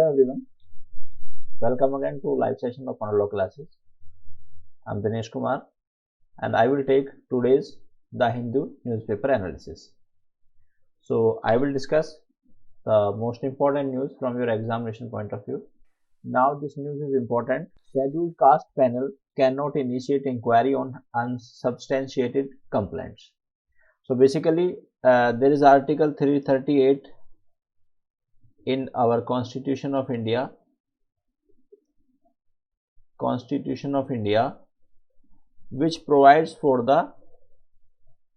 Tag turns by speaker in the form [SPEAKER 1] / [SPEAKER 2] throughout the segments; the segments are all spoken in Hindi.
[SPEAKER 1] everyone, welcome again to live session of Monolo classes. I'm Dinesh Kumar and I will take today's The Hindu newspaper analysis. So I will discuss the most important news from your examination point of view. Now this news is important. Scheduled caste panel cannot initiate inquiry on unsubstantiated complaints. So basically there is article 338 in our Constitution of India, which provides for the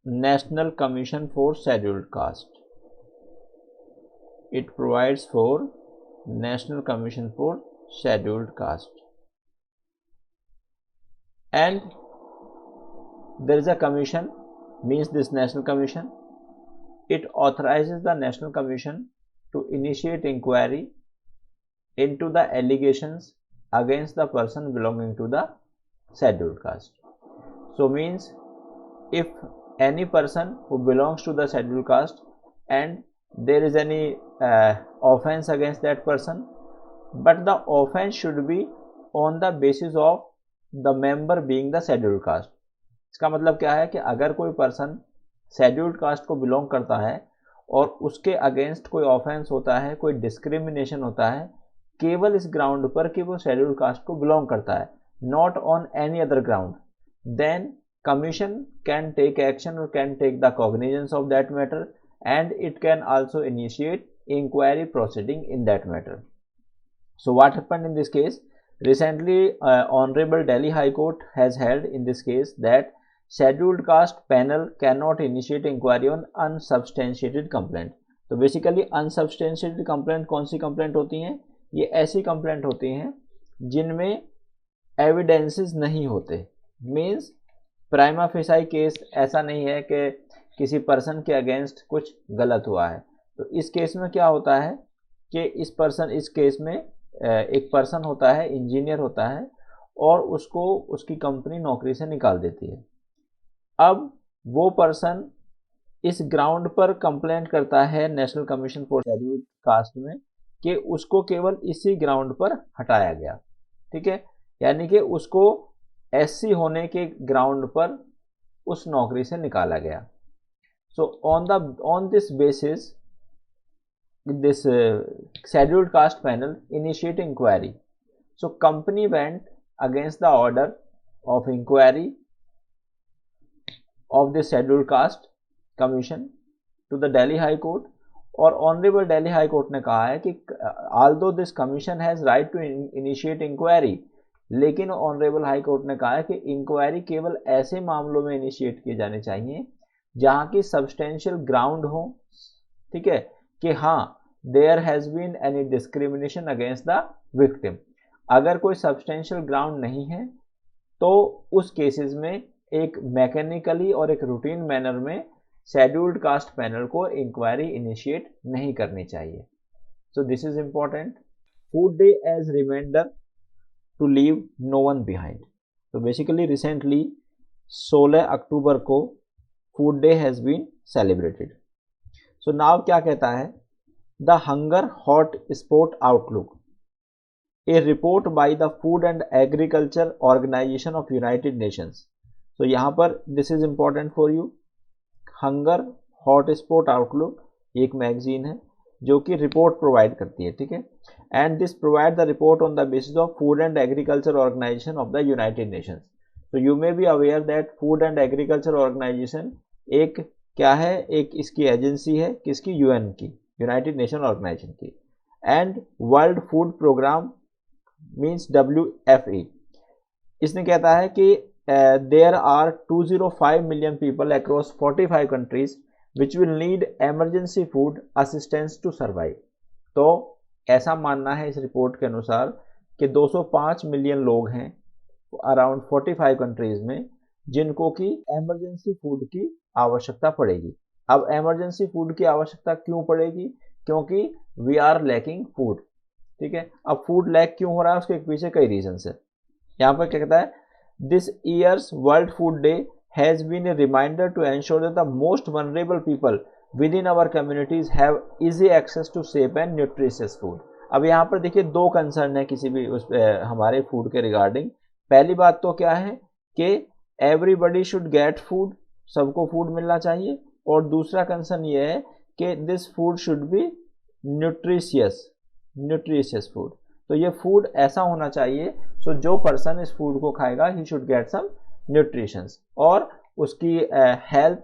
[SPEAKER 1] National Commission for Scheduled Caste. It provides for National Commission for Scheduled Caste, and there is a commission, means this National Commission. It authorizes the National Commission to initiate inquiry into the allegations against the person belonging to the scheduled caste. So means if any person who belongs to the scheduled caste and there is any offense against that person, but the offense should be on the basis of the member being the scheduled caste. इसका मतलब क्या है कि अगर कोई पर्सन शेड्यूल्ड कास्ट को बिलोंग करता है और उसके अगेंस्ट कोई ऑफेंस होता है, कोई डिस्क्रिमिनेशन होता है, केवल इस ग्राउंड पर कि वो शेड्यूल्ड कास्ट को बिलोंग करता है, not on any other ground, then commission can take action और can take the cognizance of that matter and it can also initiate inquiry proceeding in that matter. So what happened in this case? Recently Honorable Delhi High Court has held in this case that scheduled caste panel cannot initiate inquiry on unsubstantiated complaint. तो बेसिकली unsubstantiated complaint कौन सी complaint होती हैं? ये ऐसी complaint होती हैं जिनमें evidences नहीं होते. Means prima facie केस ऐसा नहीं है कि किसी पर्सन के अगेंस्ट कुछ गलत हुआ है. तो इस केस में क्या होता है कि इस केस में एक पर्सन होता है, इंजीनियर होता है, और उसको उसकी कंपनी नौकरी से निकाल देती है. अब वो पर्सन इस ग्राउंड पर कंप्लेंट करता है national commission for scheduled caste में कि उसको केवल इसी ग्राउंड पर हटाया गया. ठीक है, यानी कि उसको एससी होने के ग्राउंड पर उस नौकरी से निकाला गया. So on this basis this scheduled caste panel initiate inquiry. So company went against the order of inquiry of the scheduled caste commission to the Delhi High Court, और Honorable Delhi High Court ने कहा है कि although this commission has right to initiate inquiry, लेकिन Honorable High Court ने कहा है कि inquiry केवल ऐसे मामलों में initiate किए जाने चाहिए जहाँ की substantial ground हो. ठीक है, कि हाँ there has been any discrimination against the victim. अगर कोई सब्सटेंशियल ग्राउंड नहीं है तो उस केसेस में एक मैकेनिकली और एक रूटीन मैनर में शेड्यूल्ड कास्ट पैनल को इंक्वायरी इनिशिएट नहीं करनी चाहिए. So this is important. Food day as reminder to leave no one behind. तो बेसिकली रिसेंटली 16 अक्टूबर को food day has been celebrated. So now क्या कहता है? The hunger hot spot outlook, a report by the food and agriculture organisation of United Nations. तो यहाँ पर this is important for you. Hunger hot spot outlook एक मैगजीन है जो कि रिपोर्ट प्रोवाइड करती है. ठीक है, and this provide the report on the basis of food and agriculture organisation of the United Nations. तो you may be aware that food and agriculture organisation एक क्या है, एक इसकी एजेंसी है, किसकी? यूएन की, यूनाइटेड नेशन ऑर्गेनाइजेशन की. And world food program means WFP. इसने कहता है कि there are 205 million people across 45 countries which will need emergency food assistance to survive. तो ऐसा मानना है इस रिपोर्ट के अनुसार कि 205 मिलियन लोग हैं अराउंड 45 कंट्रीज में जिनको कि एमरजेंसी फूड की आवश्यकता पड़ेगी. अब एमरजेंसी फूड की आवश्यकता क्यों पड़ेगी? क्योंकि वी आर लैकिंग फूड. ठीक है, अब फूड लैक क्यों हो रहा है उसके पीछे कई रीजंस है. यहाँ पर क्या कहता है? This year's world food day has been a reminder to ensure that the most vulnerable people within our communities have easy access to safe and nutritious food. अब यहाँ पर देखिए दो कंसर्न है किसी भी हमारे फूड के रिगार्डिंग। पहली बात तो क्या है कि एवरीबडी शुड गेट फूड, सबको फूड मिलना चाहिए। और दूसरा कंसर्न ये है कि this food should be nutritious food. तो ये फूड ऐसा होना चाहिए सो जो पर्सन इस फूड को खाएगा ही शुड गेट सम न्यूट्रिशंस और उसकी हेल्थ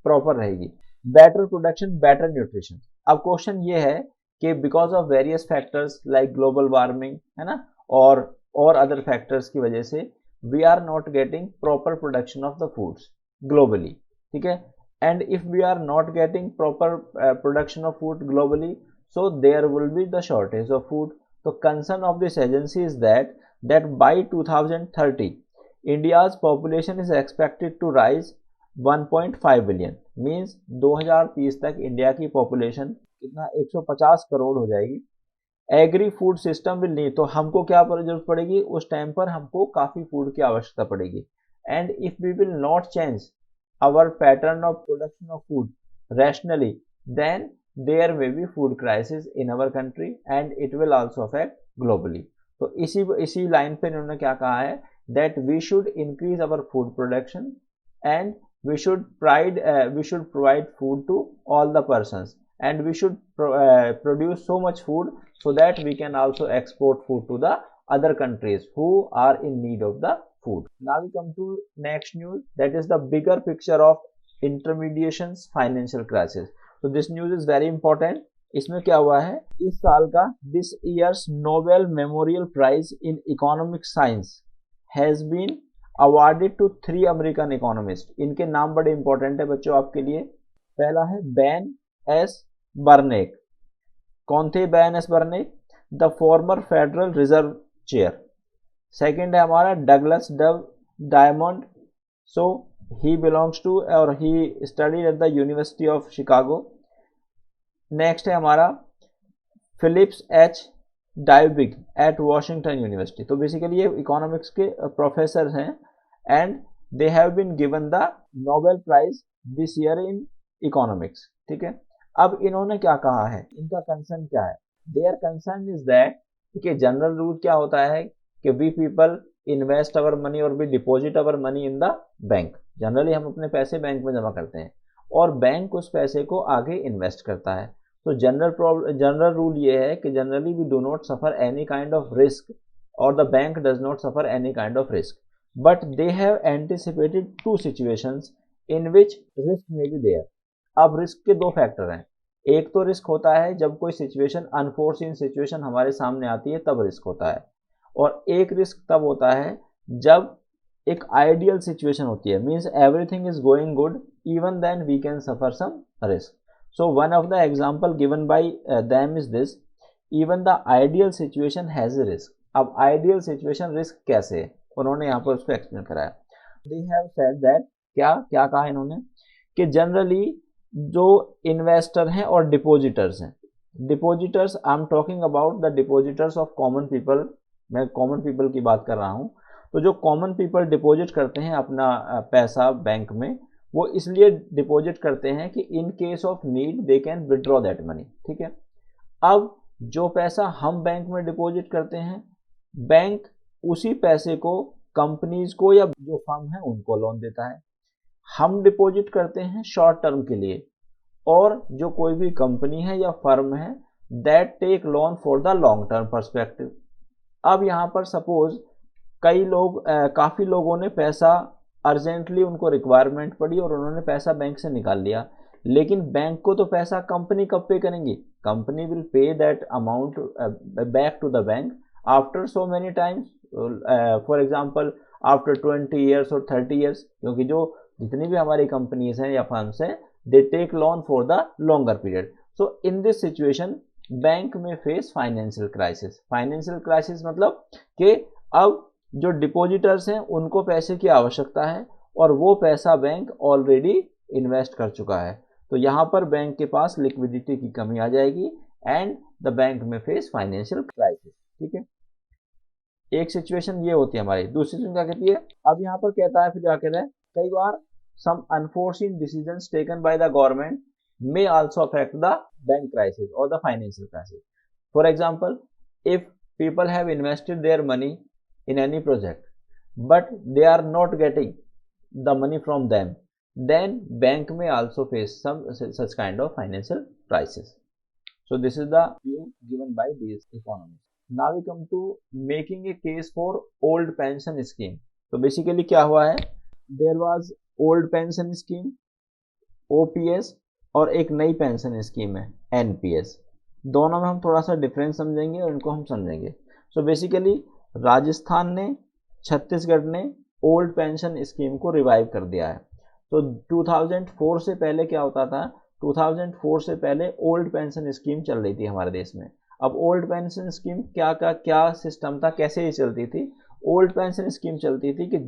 [SPEAKER 1] प्रॉपर रहेगी। Better production, better nutrition. अब क्वेश्चन ये है कि because of various factors like global warming, है ना, और अदर फैक्टर्स की वजह से we are not getting proper production of the foods globally, ठीक है। And if we are not getting proper production of food globally, so there will be the shortage of food. So concern of this agency is that by 2030 India's population is expected to rise 1.5 billion, means 2030 तक इंडिया की पॉपुलेशन कितना 150 करोड़ हो जाएगी। Agri food system will need, तो हमको क्या जरूरत पड़ेगी उस टाइम पर, हमको काफी फूड की आवश्यकता पड़ेगी। And if we will not change our pattern of production of food rationally, then there may be food crisis in our country and it will also affect globally. तो इसी लाइन पे इन्होंने क्या कहा है that we should increase our food production and we should provide food to all the persons and we should produce so much food so that we can also export food to the other countries who are in need of the food. Now we come to next news, that is the bigger picture of intermediation's financial crisis. So this news is very important. इसमें क्या हुआ है, इस साल का this year's Nobel Memorial Prize in Economic Science has been awarded to 3 American economists. इनके नाम बड़े इंपॉर्टेंट है बच्चों आपके लिए। पहला है बैन एस बर्नेक। कौन थे Ben S Bernanke? The former federal reserve chair. Second है हमारा डगलस डव Diamond, so he belongs to और he studied at the University of Chicago. Next है हमारा Philips H Dybvig at Washington University. तो बेसिकली ये इकोनॉमिक्स के प्रोफेसर हैं and they have been given the Nobel prize this year in economics, ठीक है। अब इन्होंने क्या कहा है, इनका कंसर्न क्या है? देयर कंसर्न इज दैट कि जनरल रूल क्या होता है कि we people invest our money और we deposit our money in the bank. Generally हम अपने पैसे बैंक में जमा करते हैं और बैंक उस पैसे को आगे इन्वेस्ट करता है। तो जनरल रूल ये है कि generally we do not suffer any kind of risk और the bank does not suffer any kind of risk, but they have anticipated 2 situations in which risk may be there. अब रिस्क के 2 फैक्टर हैं। एक तो रिस्क होता है जब कोई सिचुएशन, अनफोर्सीन सिचुएशन हमारे सामने आती है तब रिस्क होता है, और एक रिस्क तब होता है जब एक आइडियल सिचुएशन होती है, means everything is going good, even then we can suffer some risk. So one of the example given by them is this, even the ideal situation has a risk. अब आइडियल सिचुएशन रिस्क कैसे है, उन्होंने यहाँ पर उसको एक्सप्लेन कराया। दे हैव सेड दैट, क्या कहा इन्होंने कि जनरली जो इन्वेस्टर हैं और डिपोजिटर्स हैं, depositors I am talking about the depositors of common people, मैं कॉमन पीपल की बात कर रहा हूं। तो जो कॉमन पीपल डिपॉजिट करते हैं अपना पैसा बैंक में, वो इसलिए डिपॉजिट करते हैं कि in case of need they can withdraw that money, ठीक है। अब जो पैसा हम बैंक में डिपॉजिट करते हैं, बैंक उसी पैसे को कंपनीज को या जो फर्म है उनको लोन देता है। हम डिपॉजिट करते हैं शॉर्ट टर्म के लिए, और जो कोई भी कंपनी है या फर्म है that take loan for the long term perspective. अब यहाँ पर सपोज कई लोग काफ़ी लोगों ने पैसा अर्जेंटली, उनको रिक्वायरमेंट पड़ी और उन्होंने पैसा बैंक से निकाल लिया, लेकिन बैंक को तो पैसा कंपनी कब पे करेंगी? Company will pay that amount back to the bank after so many times, for example after 20 years और 30 ईयर्स, क्योंकि जो जितनी भी हमारी कंपनीज हैं या फर्म्स हैं they take loan for the longer period. So in this situation bank may face financial crisis. Financial crisis मतलब कि अब जो डिपॉजिटर्स हैं उनको पैसे की आवश्यकता है और वो पैसा बैंक ऑलरेडी इन्वेस्ट कर चुका है, तो यहाँ पर बैंक के पास लिक्विडिटी की कमी आ जाएगी and the bank may face financial crisis, ठीक है। एक सिचुएशन ये होती है हमारी। दूसरी सिचुएशन क्या कहती है? अब यहाँ पर कहता है, फिर क्या कहता है, कई बार some unforeseen decisions taken by the government may also affect the bank crisis or the financial crisis. For example, if people have invested their money in any project but they are not getting the money from them, then bank may also face some such kind of financial crisis. So this is the view given by these economists. Now we come to making a case for old pension scheme. तो बेसिकली क्या हुआ है, there was old pension scheme OPS और एक नई पेंशन स्कीम है एनपीएस। दोनों में हम थोड़ा सा डिफरेंस समझेंगे और इनको हम समझेंगे। सो बेसिकली राजस्थान ने, छत्तीसगढ़ ने ओल्ड पेंशन स्कीम को रिवाइव कर दिया है। तो 2004 से पहले क्या होता था, 2004 से पहले ओल्ड पेंशन स्कीम चल रही थी हमारे देश में। अब ओल्ड पेंशन स्कीम क्या सिस्टम था, कैसे ये चलती थी। ओल्ड पेंशन स्कीम चलती थी कि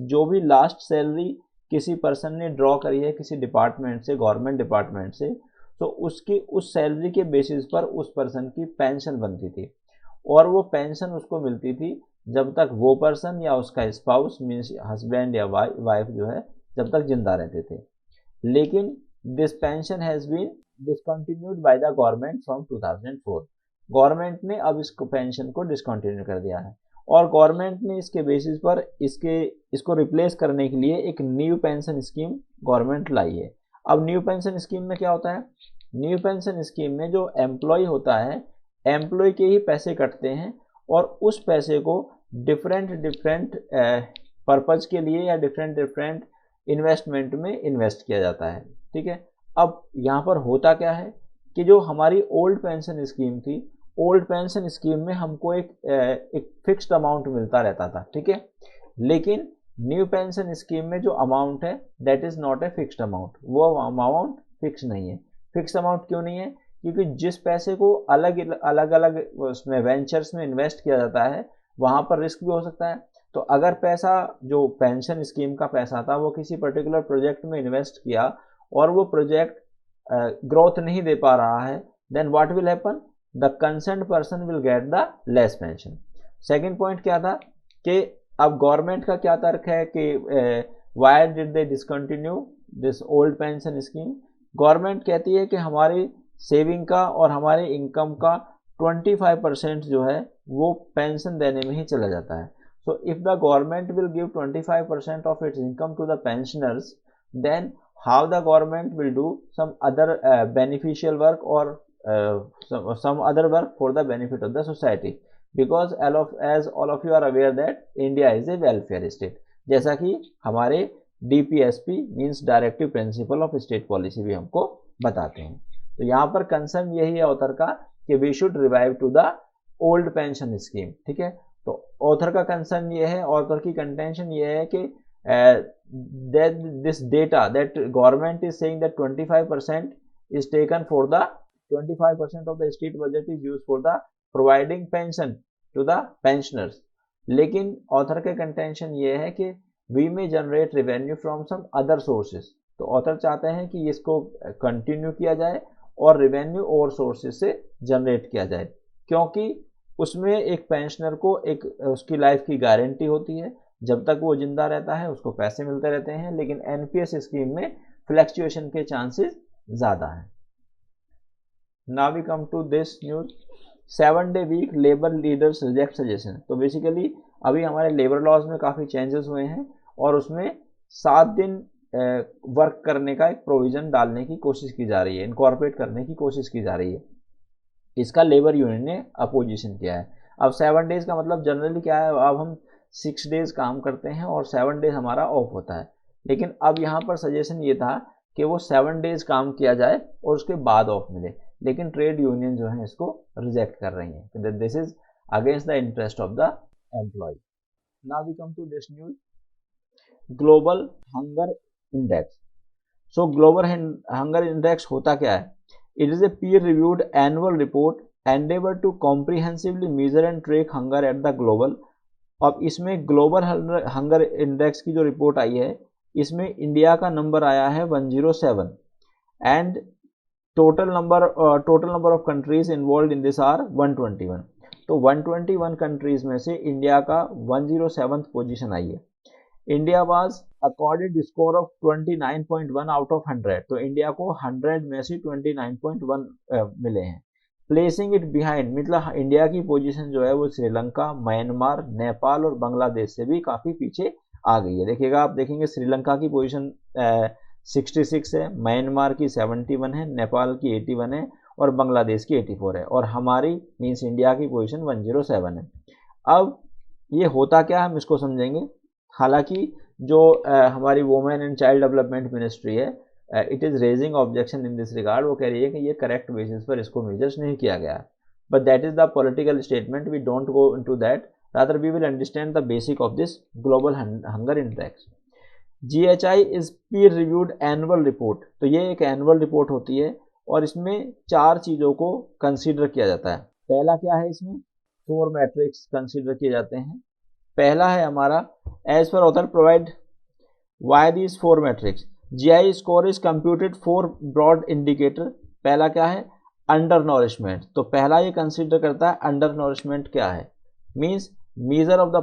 [SPEAKER 1] जो भी लास्ट सैलरी किसी पर्सन ने ड्रॉ करी है किसी डिपार्टमेंट से, गवर्नमेंट डिपार्टमेंट से, तो उसकी उस सैलरी के बेसिस पर उस पर्सन की पेंशन बनती थी और वो पेंशन उसको मिलती थी जब तक वो पर्सन या उसका स्पाउस मीन्स हस्बैंड या वाइफ जो है जब तक जिंदा रहते थे। लेकिन this pension has been discontinued by the government from 2004। Government ने अब इस पेंशन को डिसकंटिन्यू कर दिया है और गवर्नमेंट ने इसके बेसिस पर इसको रिप्लेस करने के लिए एक न्यू पेंशन स्कीम गवर्नमेंट लाई है। अब न्यू पेंशन स्कीम में क्या होता है, न्यू पेंशन स्कीम में जो एम्प्लॉय होता है, एम्प्लॉय के ही पैसे कटते हैं और उस पैसे को डिफरेंट पर्पज के लिए या डिफरेंट इन्वेस्टमेंट में इन्वेस्ट किया जाता है। ठीक है, अब यहाँ पर होता क्या है कि जो हमारी ओल्ड पेंशन स्कीम थी, ओल्ड पेंशन स्कीम में हमको एक फिक्स्ड अमाउंट मिलता रहता था। ठीक है, लेकिन न्यू पेंशन स्कीम में जो अमाउंट है that is not a fixed amount, वो अमाउंट फिक्स नहीं है। फिक्स अमाउंट क्यों नहीं है, क्योंकि जिस पैसे को अलग अलग उसमें वेंचर्स में इन्वेस्ट किया जाता है वहाँ पर रिस्क भी हो सकता है। तो अगर पैसा जो पेंशन स्कीम का पैसा था वो किसी पर्टिकुलर प्रोजेक्ट में इन्वेस्ट किया और वो प्रोजेक्ट ग्रोथ नहीं दे पा रहा है, then what will happen, the concerned person will get the less pension. Second point क्या था कि अब गवर्नमेंट का क्या तर्क है कि why did they discontinue this old pension scheme. Government कहती है कि हमारी सेविंग का और हमारे इनकम का 25% जो है वो पेंशन देने में ही चला जाता है। So if the government will give 25% of its income to the pensioners, then how the government will do some other beneficial work और some other work for the benefit of the society, because as all of you are aware that India is a welfare state, जैसा कि हमारे DPSP means directive principle of state policy भी हमको बताते हैं। तो यहाँ पर कंसर्न यही है ऑथर का कि we should revive to the old pension scheme. ठीक है, तो ऑथर का कंसर्न ये है, ऑथर की कंटेंशन ये है कि this data that government is saying that 25% is taken for the 25% of the state budget is used for the providing pension to the pensioners। लेकिन ऑथर के कंटेंशन ये है कि we may generate revenue from some other sources। तो ऑथर चाहते हैं कि इसको कंटिन्यू किया जाए और रेवेन्यू और सोर्सेज से जनरेट किया जाए, क्योंकि उसमें एक पेंशनर को एक उसकी लाइफ की गारंटी होती है, जब तक वो जिंदा रहता है उसको पैसे मिलते रहते हैं। लेकिन एनपीएस स्कीम में फ्लक्चुएशन के चांसेस ज़्यादा हैं। Now we come to this news, 7 day week labour leaders reject suggestion. तो बेसिकली अभी हमारे लेबर लॉज में काफ़ी चेंजेस हुए हैं और उसमें 7 दिन वर्क करने का एक प्रोविज़न डालने की कोशिश की जा रही है, इनकॉर्पोरेट करने की कोशिश की जा रही है। इसका लेबर यूनियन ने अपोजिशन किया है। अब 7 डेज़ का मतलब जनरली क्या है, अब हम 6 डेज़ काम करते हैं और 7 डेज़ हमारा ऑफ होता है, लेकिन अब यहाँ पर सजेशन ये था कि वो 7 डेज़ काम किया जाए और उसके बाद ऑफ मिले, लेकिन ट्रेड यूनियन जो है इसको रिजेक्ट कर रही है। This is against the interest of the employ. Now we come to this news, global hunger index. So global hunger index होता क्या है, it is a peer reviewed annual report endeavour to comprehensively measure and track hunger at the global. अब इसमें ग्लोबल हंगर इंडेक्स की जो रिपोर्ट आई है इसमें इंडिया का नंबर आया है 107 and total number of countries involve in this are 121। तो 121 कंट्रीज में से इंडिया का 107th पोजीशन आई है। India was accorded score of 29.1 out of 100। तो इंडिया को 100 में से 29.1 मिले हैं। प्लेसिंग इट बिहाइंड, मतलब इंडिया की पोजीशन जो है वो श्रीलंका, म्यांमार, नेपाल और बांग्लादेश से भी काफ़ी पीछे आ गई है। देखिएगा, आप देखेंगे श्रीलंका की पोजीशन 66 है, म्यांमार की 71 है, नेपाल की 81 है और बांग्लादेश की 84 है, और हमारी मीन्स इंडिया की पोजीशन 107 है। अब ये होता क्या, हम इसको समझेंगे। हालांकि जो हमारी women and child development ministry है, it is raising objection in this regard, वो कह रही है कि ये करेक्ट बेसिस पर इसको मेजर्स नहीं किया गया, but that is the political statement, we don't go into that, rather we will understand the basic of this global hunger index. GHI is peer reviewed annual report, तो ये एक एनुअल रिपोर्ट होती है और इसमें 4 चीज़ों को कंसीडर किया जाता है। पहला क्या है, इसमें 4 मैट्रिक्स कंसीडर किए जाते हैं। पहला है हमारा, as per author provide why these 4 matrix, GI score is computed 4 broad indicator. पहला क्या है, अंडर नॉरिशमेंट, तो पहला ये कंसीडर करता है अंडर नॉरिशमेंट क्या है, means measure of the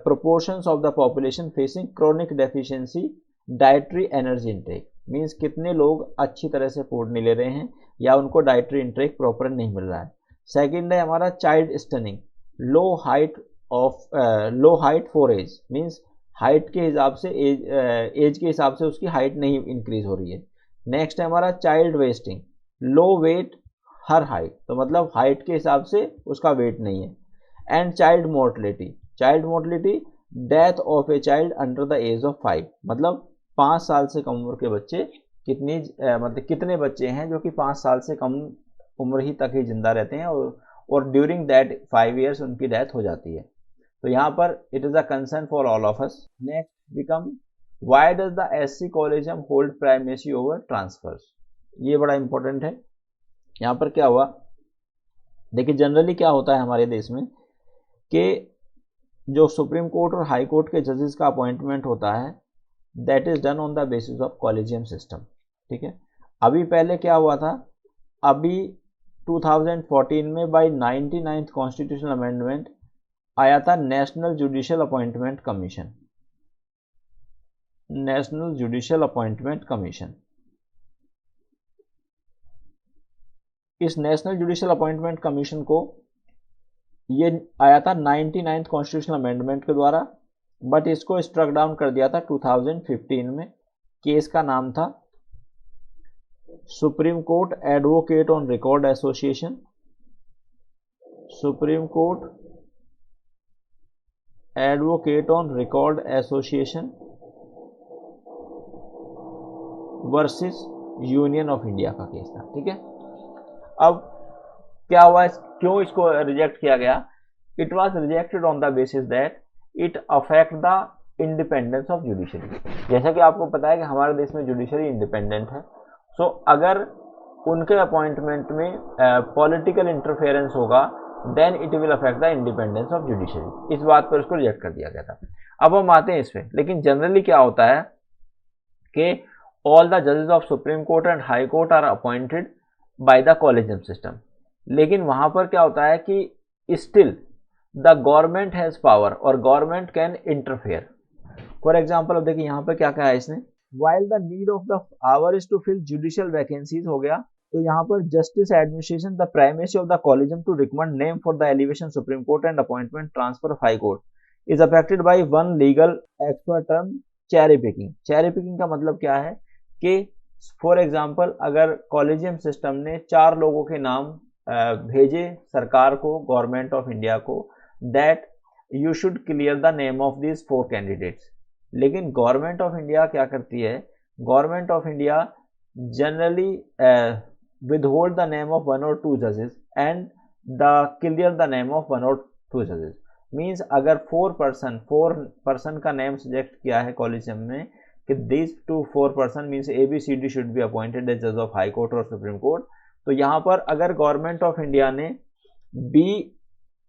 [SPEAKER 1] proportions of the population facing chronic deficiency dietary energy intake, means कितने लोग अच्छी तरह से फूड नहीं ले रहे हैं या उनको डाइटरी इंटेक प्रॉपर नहीं मिल रहा है। सेकंड है हमारा child stunting, low height for age, means height के हिसाब से एज के हिसाब से उसकी हाइट नहीं इंक्रीज हो रही है। नेक्स्ट है हमारा चाइल्ड वेस्टिंग, लो वेट हर हाइट, तो मतलब हाइट के हिसाब से उसका वेट नहीं है। And child mortality death of a child under the age of 5, मतलब 5 साल से कम उम्र के बच्चे कितने बच्चे हैं जो कि 5 साल से कम उम्र ही तक ही जिंदा रहते हैं और ड्यूरिंग दैट 5 ईयर्स उनकी डेथ हो जाती है। तो यहाँ पर it is a concern for all of us. Next become why does the SC collegium hold primacy over transfers, ये बड़ा इंपॉर्टेंट है। यहाँ पर क्या हुआ, देखिए जनरली क्या होता है हमारे देश में कि जो सुप्रीम कोर्ट और हाई कोर्ट के जजेस का अपॉइंटमेंट होता है that is done on the basis of collegium system, ठीक है। अभी पहले क्या हुआ था, अभी 2014 में बाय 99th कॉन्स्टिट्यूशनल अमेंडमेंट आया था national judicial appointment commission, national judicial appointment commission. इस नेशनल जुडिशियल अपॉइंटमेंट कमीशन को ये आया था 99th कॉन्स्टिट्यूशनल अमेंडमेंट के द्वारा, बट इसको स्ट्रक डाउन कर दिया था 2015 में। केस का नाम था supreme court advocate on record association, supreme court advocate on record association versus union of India का केस था, ठीक है। अब क्या हुआ, क्यों इसको रिजेक्ट किया गया, it was rejected on the basis that it affect the independence of judiciary. जैसा कि आपको पता है कि हमारे देश में जुडिशरी इंडिपेंडेंट है, सो अगर उनके अपॉइंटमेंट में पॉलिटिकल इंटरफेरेंस होगा then it will affect the independence of judiciary, इस बात पर उसको रिजेक्ट कर दिया गया था। अब हम आते हैं इस पर, लेकिन जनरली क्या होता है कि ऑल द जजेस of supreme court and high court are appointed by the collegium system, लेकिन वहां पर क्या होता है कि still the government has power और government can interfere. For example, अब देखिए यहाँ पर क्या कहा है इसने, while the need of the hour is to fill judicial vacancies हो गया, तो यहाँ पर justice administration the primacy of the collegium to recommend name for the elevation supreme court and appointment transfer of high court is affected by one legal expert term cherry picking. Cherry picking का मतलब क्या है कि फॉर एग्जाम्पल अगर कॉलेजियम सिस्टम ने 4 लोगों के नाम भेजे सरकार को, गवर्नमेंट ऑफ इंडिया को, that you should clear the name of this 4 candidates, लेकिन गवर्नमेंट ऑफ इंडिया क्या करती है, government of India generally withhold the name of 1 or 2 judges and clear the name of 1 or 2 judges, means अगर 4 पर्सन का नेम सजेक्ट किया है कॉलेजियम ने कि this 4 person means ABCD should be appointed as जज ऑफ हाई कोर्ट और सुप्रीम कोर्ट, तो यहाँ पर अगर गवर्नमेंट ऑफ इंडिया ने B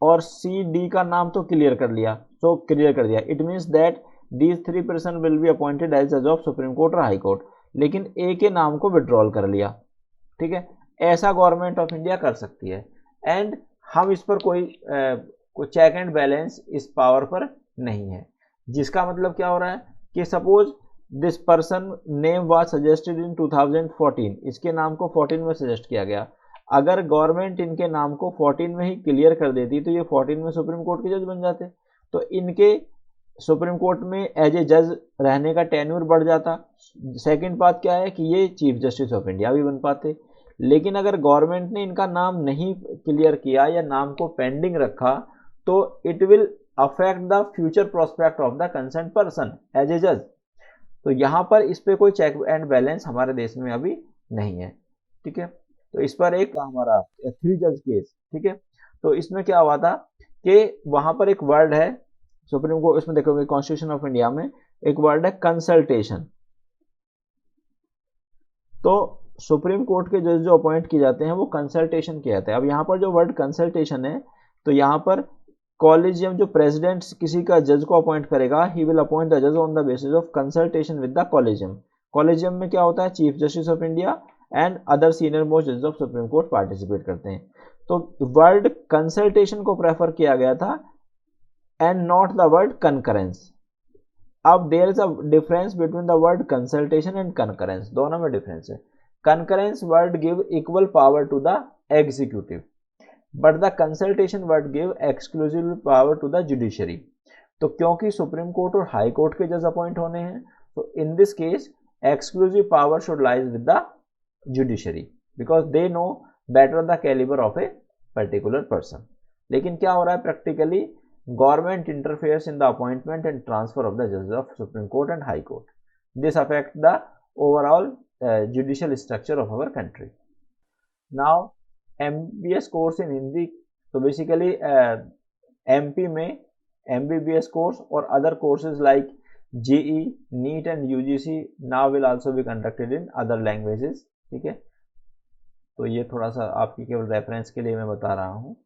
[SPEAKER 1] और C, D का नाम तो क्लियर कर लिया, तो क्लियर कर दिया, it means that these 3 person will be appointed as जज ऑफ सुप्रीम कोर्ट और हाई कोर्ट, लेकिन A के नाम को विड्रॉल कर लिया, ठीक है। ऐसा गवर्नमेंट ऑफ इंडिया कर सकती है एंड हम इस पर कोई चेक एंड बैलेंस इस पावर पर नहीं है, जिसका मतलब क्या हो रहा है कि suppose this person name was suggested in 2014, इसके नाम को 14 में सजेस्ट किया गया, अगर गवर्नमेंट इनके नाम को 14 में ही क्लियर कर देती तो ये 14 में सुप्रीम कोर्ट के जज बन जाते, तो इनके सुप्रीम कोर्ट में एज ए जज रहने का टेन्यूर बढ़ जाता। सेकंड बात क्या है कि ये चीफ जस्टिस ऑफ इंडिया भी बन पाते। लेकिन अगर गवर्नमेंट ने इनका नाम नहीं क्लियर किया या नाम को पेंडिंग रखा तो it will affect the future prospect of the concern person as a जज। तो यहाँ पर इस पे कोई चेक एंड बैलेंस हमारे देश में अभी नहीं है, ठीक है। तो इस पर एक हमारा 3 जज केस, ठीक है। तो इसमें क्या हुआ था कि वहां पर एक वर्ड है सुप्रीम कोर्ट, इसमें देखोगे कॉन्स्टिट्यूशन ऑफ इंडिया में एक वर्ड है कंसल्टेशन। तो सुप्रीम कोर्ट के जज जो अपॉइंट किए जाते हैं वो कंसल्टेशन किए जाते हैं। अब यहाँ पर जो वर्ड कंसल्टेशन है, तो यहाँ पर कॉलेजियम जो प्रेसिडेंट किसी का जज को अपॉइंट करेगा, ही विल अपॉइंट द जज on the basis of consultation with the collegium. Collegium में क्या होता है, chief justice of India and other senior most जज ऑफ सुप्रीम कोर्ट पार्टिसिपेट करते हैं। तो वर्ड कंसल्टेशन को प्रेफर किया गया था and not the word concurrence. अब there is a difference between the word consultation and concurrence, दोनों में डिफरेंस है। Concurrence word give equal power to the executive, but the consultation word give exclusive power to the judiciary. तो क्योंकि सुप्रीम कोर्ट और हाई कोर्ट के जज अपॉइंट होने हैं, तो in this case exclusive power should lies with the judiciary because they know better the calibre of a particular person. लेकिन क्या हो रहा है practically, government interferes in the appointment and transfer of the जजेस of supreme court and high court. This affect the overall judicial structure of our country. Now MBS course in Hindi, तो बेसिकली MP में MBBS कोर्स और other courses like JE, NEET and UGC now will also be conducted in other languages, ठीक है। तो ये थोड़ा सा आपकी केवल रेफरेंस के लिए मैं बता रहा हूँ।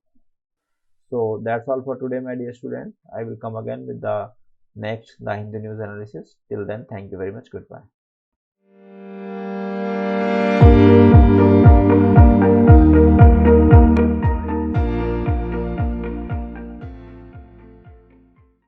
[SPEAKER 1] So that's all for today, my dear student. I will come again with the next the Hindi news analysis. Till then, thank you very much. Goodbye.